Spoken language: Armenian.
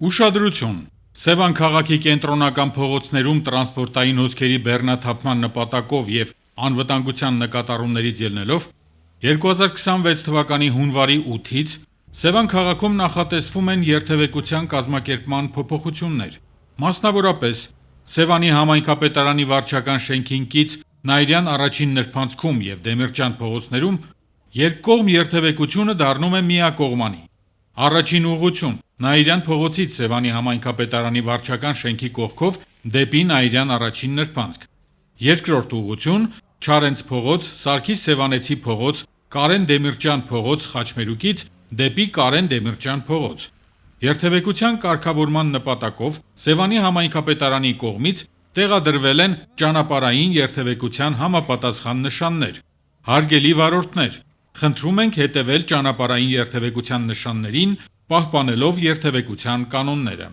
Ուշադրություն. Սևան քաղաքի կենտրոնական փողոցներում տրանսպորտային հոսքերի բեռնաթափման նպատակով եւ անվտանգության նկատառումներից ելնելով 2026 թվականի հունվարի 8-ից Սևան քաղաքում նախատեսվում են երթևեկության կազմակերպման փոփոխություններ։ Մասնավորապես, Սևանի համայնքապետարանի վարչական շենքին կից Նայիրյան առաջին նրբանցքում եւ Դեմիրճյան փողոցներում երկկողմ երթևեկությունը դառնում է միակողմանի։ Առաջին ուղղություն Նայիրյան փողոցից Սևանի համայնքապետարանի վարչական շենքի կողքով դեպի Նայիրյան առաջին նրբանցք։ Երկրորդ ուղղություն Չարենց փողոց, Սարգիս Սևանեցի փողոց, Կարեն Դեմիրճյան փողոց Խաչմերուկից դեպի Կարեն Դեմիրճյան փողոց։ Երթևեկության կարգավորման նպատակով Սևանի համայնքապետարանի կողմից տեղադրվել են ճանապարհային երթևեկության համապատասխան նշաններ։ Հարգելի վարորդներ, խնդրում ենք հետևել ճանապարհային երթևեկության նշաններին, պահպանելով երթևեկության կանոնները։